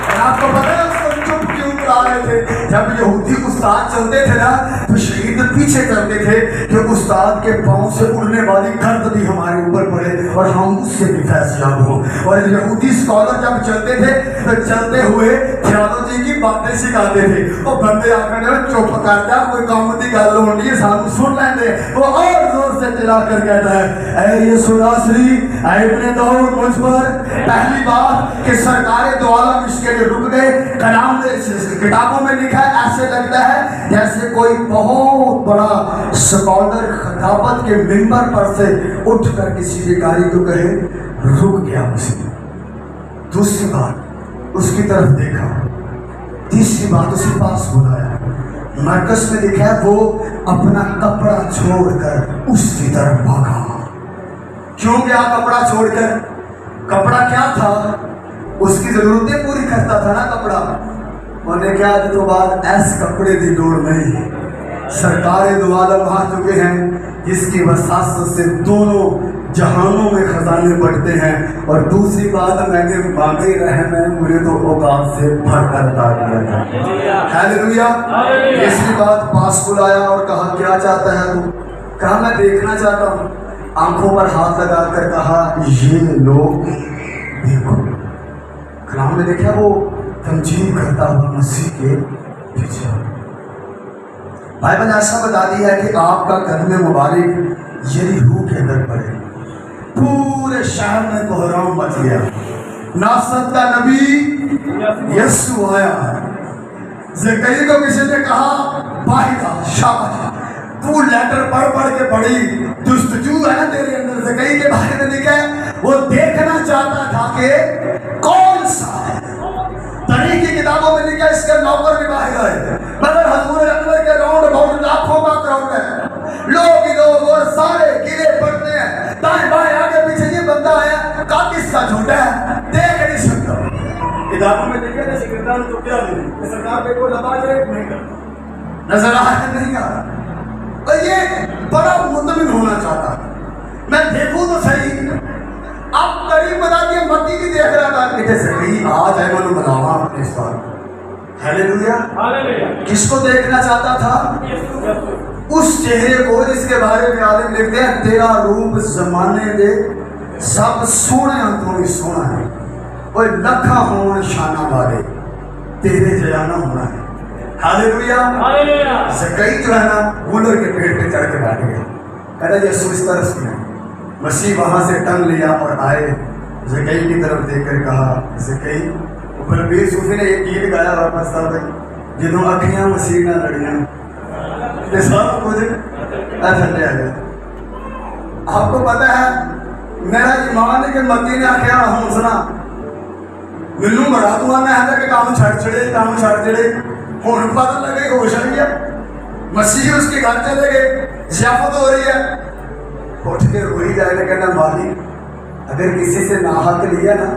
Speaker 1: और आपको पता है उसको चुप क्यों करा रहे थे? जब यहूदी उस्ताद चलते थे ना तो शहीद पीछे करते थे कि उस्ताद के पांव से उड़ने वाली गर्द भी हमारे ऊपर पड़े और हम उससे भी फैसयाब हो। और यहूदी स्कॉलर जब चलते थे तो चलते हुए थियोलॉजी की बातें सिखाते थे। वो बंदे आकर चुप कर जा, कोई काम की गल होनी है सानू सुन लेंदे। वो और जोर से चिल्ला कर कहता है, ऐ यीशु नासरी, ऐ इब्ने दाऊद मुझ पर। पहली बात कि सरकारे दो आलम इसके लिए रुक गए। कलाम में किताबों में लिखा है, ऐसे लगता है जैसे कोई बहुत बड़ा स्कॉलर खिताबत के मिंबर पर से उठ कर किसी भिखारी को कहे रुक गया उसने। दूसरी बात उसकी तरफ देखा, तीसरी बात उसे पास बुलाया। मरकस में लिखा है वो अपना कपड़ा छोड़कर उसकी तरफ भागा। क्यों गया कपड़ा छोड़कर? कपड़ा क्या था? उसकी जरूरतें पूरी करता था ना कपड़ा। उन्हें क्या आज तो बाद ऐस कपड़े की लोड़ नहीं है। सरकारें दो आलम आ चुके हैं जिसकी वसासत से दोनों जहानों में खजाने बढ़ते हैं। और दूसरी बात मैंने मांगे रहे, मैं मुझे तो औकात से भर कर दिया था। हालेलुया। तीसरी बात पास बुलाया और कहा क्या चाहता है तू? कहा मैं देखना चाहता हूँ। आंखों पर हाथ लगाकर कहा ये लोग देखो। कलाम में देखा वो तमजीद करता हुआ मसीह के पीछे। बाइबल ऐसा बता दिया है कि आपका कदम मुबारक यरीहो के अंदर पड़े। पूरे शहर में कोहराम मच गया। नासरत का नबी यीशु आया। ज़कई को किसी ने कहा बाहिरा शाबाश, तू लेटर पढ़ के बड़ी दुस्तजू है तेरे अंदर। ज़कई के बारे में लिखा है वो देखना चाहता था कि कौन सा है। तरीक़ की किताबों में लिखा इसका नौकर भी बाहर आए, मगर हजूर अकबर के राउंड बहुत लाखों का क्राउड है। लोग ही लोग और सारे गिरे पड़ते हैं, दाएं बाएं आगे पीछे। ये बंदा आया का किस्सा झूठा है, देख नहीं सकता। किताबों में लिखा है सेक्रेटरी तो क्या नहीं सरकार पे कोई लबा जाए नहीं कर नजर आ नहीं आ रहा। और ये बड़ा मुतमिन होना चाहता, मैं देखूं तो सही। अब करीब बता दिया मत्ती भी देख रहा था कि जैसे कहीं आज है मनु बनावा अपने साथ। हालेलुया। किसको देखना चाहता था? उस चेहरे को जिसके बारे में आलिम लिखते हैं तेरा रूप जमाने दे सब सोने तो भी सोना है। और लखा होना शाना वाले तेरे जयाना होना है। हालेलुया। ज़कई जो है ना गूलर के पेड़ पे चढ़ के बैठ गया। कहता यीशु इस तरफ से मसीह वहां से टंग लिया और आए। ज़कई की तरफ देखकर कहा ज़कई। बलबीर सूफी ने एक गीत गाया वापस था भाई, जिन्हों अखियां मसीह ना लड़ियां ते सब कुछ थले आ गया। आपको पता है मेरा ईमान है कि मत्ती ने आख्या हौसला मैनू बड़ा तू आना है कि काम छड़ छड़े काम छड़ छड़े हुण पता लगे होश आई है। मसीह उसके घर चले गए, ज़ियाफत हो रही है। उठ के रोई जाए ना, कहना मालिक अगर किसी से नाहक लिया ना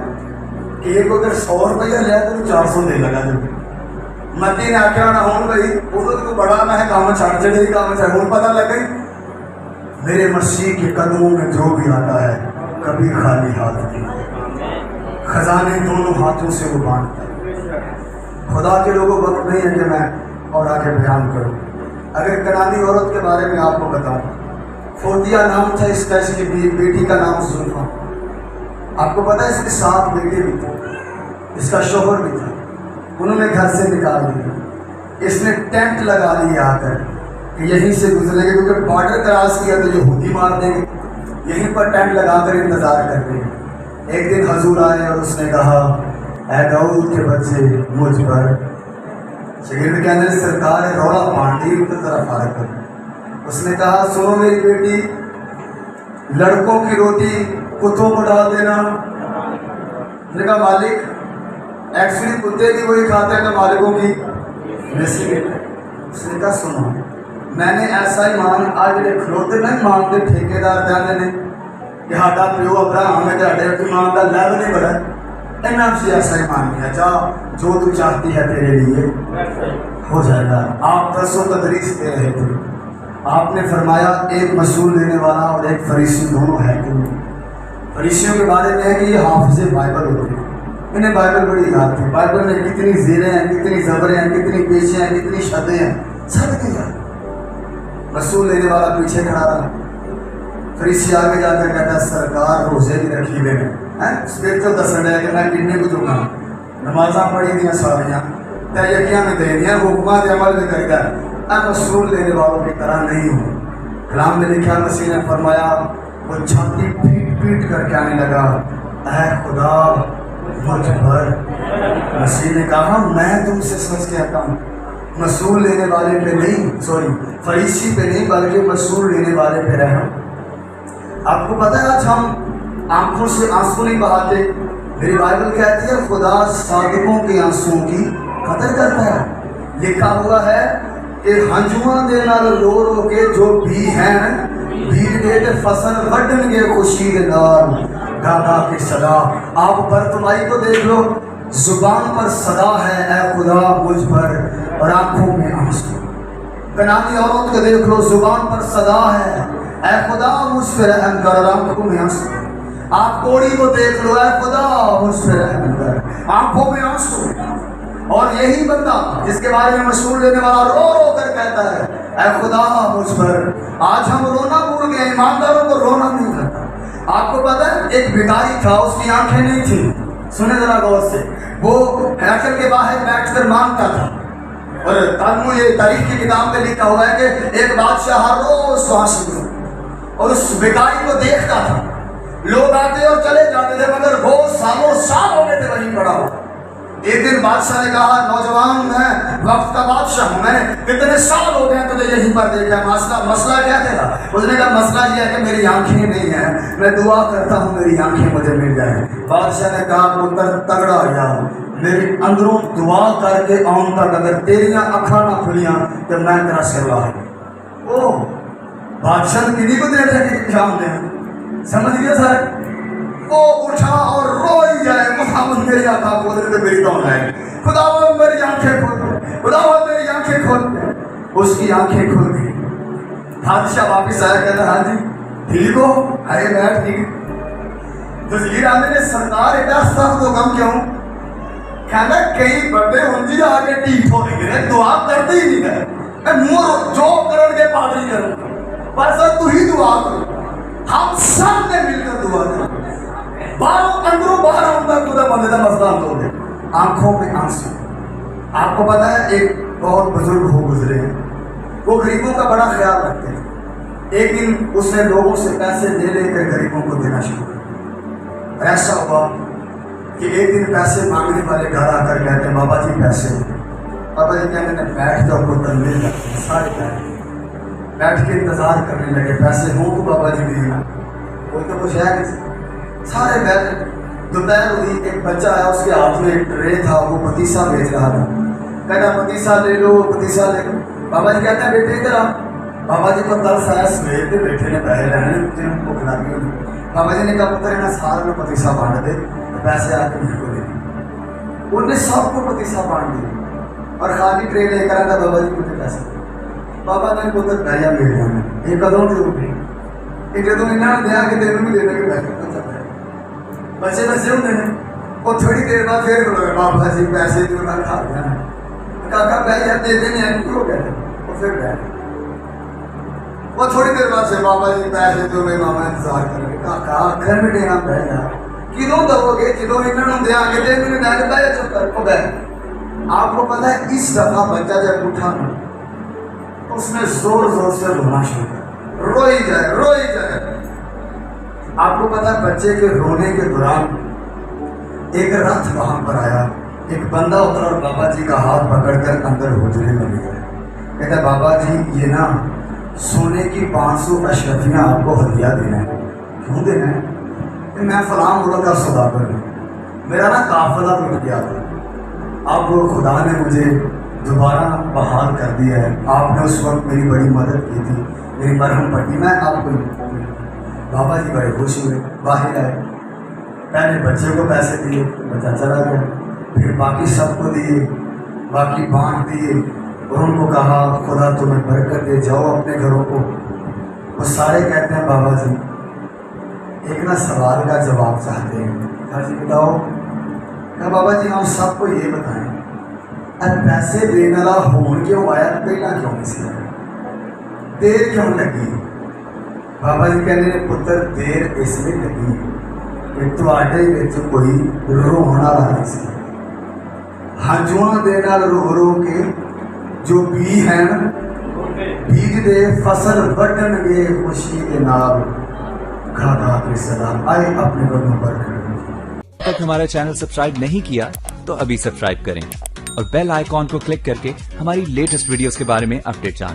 Speaker 1: कि एक अगर 100 रुपया लिया तो 400 दे लगा जो। मत्ती ने आख्या ना हूँ भाई उदो तो बड़ा मैं काम छड़ चढ़े काम छड़ हूँ पता लग गई। मेरे मसीह के कदमों में जो भी आता है कभी खाली हाथ नहीं, खजाने दोनों हाथों से वो बांटता है। खुदा के लोगों वक्त नहीं है कि मैं और आगे बयान करूँ। अगर कनानी औरत के बारे में आपको बताऊँ, फोतिया नाम था इसका, इसकी बेटी का नाम जुल्फा। आपको पता है इसके 7 बेटे भी थे, इसका शोहर भी था। उन्होंने घर से निकाल दिया। इसने टेंट लगा लिया आकर कि यहीं से गुजरेंगे, क्योंकि बॉर्डर क्रॉस किया तो यहूदी मार देंगे। यहीं पर टेंट लगाकर इंतजार कर रहे। एक दिन हजूर आए और उसने कहा ऐ दाऊद के बच्चे मुझ पर। शगीर्द के अंदर सरकार है रौला पांडी तो तरफ फारक कर। उसने कहा सुनो मेरी बेटी, लड़कों की रोटी कुत्तों को डाल देना। उसने कहा मालिक एक्चुअली कुत्ते भी वही खाते हैं तो मालिकों की नसीब। उसने कहा सुनो मैंने ऐसा ही मान आज खलोते नहीं मानते ठेकेदार कहते ने कि साडा प्यो अब्राहम है तेरे ईमान का लैब नहीं बड़ा इन्ना से ऐसा ही मान लिया। जा जो तू चाहती है तेरे लिए हो जाएगा। आप 10 तदरीस दे रहे थे, आपने फरमाया एक मसूल देने वाला और एक फरीसी दोनों है कि नहीं। फरीसियों के बारे में है कि ये हाफिज़े बाइबल होते हैं, इन्हें बाइबल बड़ी याद थी। बाइबल में कितनी ज़ेरें हैं, कितनी ज़बरें हैं, कितनी पेशें हैं, कितनी शदें हैं, सब की याद। रसूल लेने वाला पीछे खड़ा रहा। फरीसी आगे जाकर कहता है सरकार रोजे भी रखी हुए हैं फिर तो दसन है कि मैं किन्ने को दूंगा नमाजा पढ़ी दिया सारियां तयकियां में दे दिया हुक्मा के अमल में करेगा। अब रसूल लेने वालों की तरह नहीं हूँ। कलाम में लिखा मसीह ने फरमाया वो छाती पीट पीट करके आने लगा ऐ खुदा मुझ पर। मसीह ने कहा मैं तुमसे सच कहता हूँ मसूल लेने वाले पे नहीं सॉरी फरीसी पे नहीं बल्कि मसूल लेने वाले पे रहा। आपको पता है आज हम आंखों से आंसू नहीं बहाते। मेरी बाइबल कहती है खुदा सादिकों के आंसुओं की कदर करता है। लिखा हुआ है कि हंजुआ दे नाल रो रो के जो भी हैं बीज दे ते फसल वड्डणगे खुशी दे नाल गा गा के सदा। आप बर्तमाई को देख लो जुबान पर सदा है ऐ खुदा मुझ पर और आंखों में आंसू। कनानी औरत को देख लो जुबान पर सदा है ऐ खुदा मुझ पर रहम कर और आंखों में आंसू। आप कोड़ी को देख लो ऐ खुदा मुझ पर रहम कर आंखों में आंसू। और यही बंदा जिसके बारे में मशहूर लेने वाला रो रो कर कहता है ऐ खुदा मुझ पर। आज हम रोना भूल गए। ईमानदारों को रोना नहीं आता। आपको पता है एक भिखारी था उसकी आंखें नहीं थी। सुने जरा गौर से वो हैकल के बाहर बैठकर मांगता था। और तालमूद ये तारीख की किताब में लिखा हुआ है कि एक बादशाह हर रोज श्वास और उस भिखारी को देखता था। लोग आते और चले जाते थे मगर वो सालों साल हो गए थे वहीं पड़ा हुआ। एक दिन बादशाह ने कहा नौजवान मैं वक्त का बादशाह हूँ मैंने कितने साल हो गए तुझे यहीं पर देखा मसला क्या तेरा। उसने कहा मसला ये है कि मेरी आंखें नहीं है मैं दुआ करता हूँ मेरी आंखें मुझे मिल जाए। बादशाह ने कहा पुत्र तगड़ा या मेरी अंदरों दुआ करके आउं तक अगर तेरियां अखा ना खुलियां तो मैं तेरा सिर ला। ओ बादशाह किन्हीं को देर तक एग्जाम दे समझ गया सर। वो उठा और रो ही जाए मुहम्मद मेरी आंखें खोल दे मेरी तो है खुदा मेरी आंखें खोल खुदा मेरी आंखें खोल। उसकी आंखें खुल गई। बादशाह वापिस आया कहता हाँ जी ठीक हो आए बैठ ठीक। तस्वीर आने ने सरकार एडा सख्त तो कम क्यों कहना कई बड़े हुंजी आके ठीक हो गए दुआ करते ही नहीं गए मुंह जो करण के पागल करो बस तू ही दुआ करो। हम सब ने मिलकर दुआ करो बाहरों अंदरों बाहर अंदर खुदा बंदे का मसला हल हो गया। आंखों में आंसू। आपको पता है एक बहुत बुजुर्ग हो गुजरे हैं वो गरीबों का बड़ा ख्याल रखते हैं। एक दिन उसने लोगों से पैसे ले लेकर गरीबों को देना शुरू किया। ऐसा हुआ कि एक दिन पैसे मांगने वाले घर आकर कहते हैं बाबा जी पैसे। बाबा जी कहते हैं बैठ जाओ पुत्र मिल जाते सारे बैठ के इंतजार करने लगे पैसे हो तो बाबा जी देना कोई तो कुछ है नहीं। सारे बैठ दोपहर हुई एक बच्चा आया उसके हाथ में एक ट्रे था वो पतीसा बेच रहा था। कहना पतीसा ले लो पतीसा ले लो। बाबा जी कहते हैं बेटे इधर आ। बाबा जी को तरस आया सवेर के बेटे ने पैसे लेने जिन्हें भूख लगी होगी। बाबा जी ने कहा पुत्र इन्हें सारे में पतीसा बांट दे तो पैसे आके मेरे को दे। उन्हें सबको पतीसा बांट दिया और खाली ट्रे लेकर आया बाबा जी मुझे पैसे। बाबा ने पुत्र भैया मिल जाना ये कदों से उठी एक जो इन्होंने दिया कि तेन भी देने के पैसे बच्चे बच्चे होंगे ने वो थोड़ी देर बाद फिर बाबा जी पैसे जो ना खा गया काका पैसे दे देने हो गए वो फिर गए। वो थोड़ी देर बाद से बाबा जी पैसे जो मेरे मामा इंतजार करेंगे काका घर में देना पड़ेगा किदों दोगे जो इन्होंने देंगे तो इन्होंने मैं पैसे चुप कर को गए। आपको पता है इस दफा बच्चा जब उठा उसने जोर जोर से रोना शुरू किया रो ही जाए। आपको पता है बच्चे के रोने के दौरान एक रथ वहां पर आया। एक बंदा उतरा और बाबा जी का हाथ पकड़कर अंदर हुजरे में ले गया। कहता बाबा जी ये ना सोने की 500 अशरफियाँ आपको हदिया देना है। क्यों देना है? मैं फलां मुल्क का सौदागर हूँ मेरा ना काफिला टूट गया था अब खुदा ने मुझे दोबारा बहाल कर दिया है। आपने उस वक्त मेरी बड़ी मदद की थी मेरी मरहम पट्टी मैं आपको। बाबा जी बड़े खुश हुए बाहर आए पहले बच्चे को पैसे दिए बच्चा चला गया फिर बाकी सबको दिए बाकी बांट दिए और उनको कहा खुदा तुम्हें बरकत दे जाओ अपने घरों को। वो सारे कहते हैं बाबा जी एक ना सवाल का जवाब चाहते हैं। हाँ जी बताओ। क्या बाबा जी हम सबको ये बताएं अब पैसे देने वाला होन क्यों आया पहला क्यों नहीं सी देर क्यों लगी? बाबा जी कहते हैं पुत्र देर इसलिए लगी कि तुहाडे विच कोई रोण वाला नहीं सी। हंझुआं दे नाल रो रो के जो बी हैं बीज दे फसल वड्डणगे खुशी दे नाल खा खा के सलाम आए अपने बंदों पर खड़े।
Speaker 2: तक हमारा चैनल सब्सक्राइब नहीं किया तो अभी सब्सक्राइब करें और बेल आइकॉन को क्लिक करके हमारी लेटेस्ट वीडियोस के बारे में अपडेट जानें।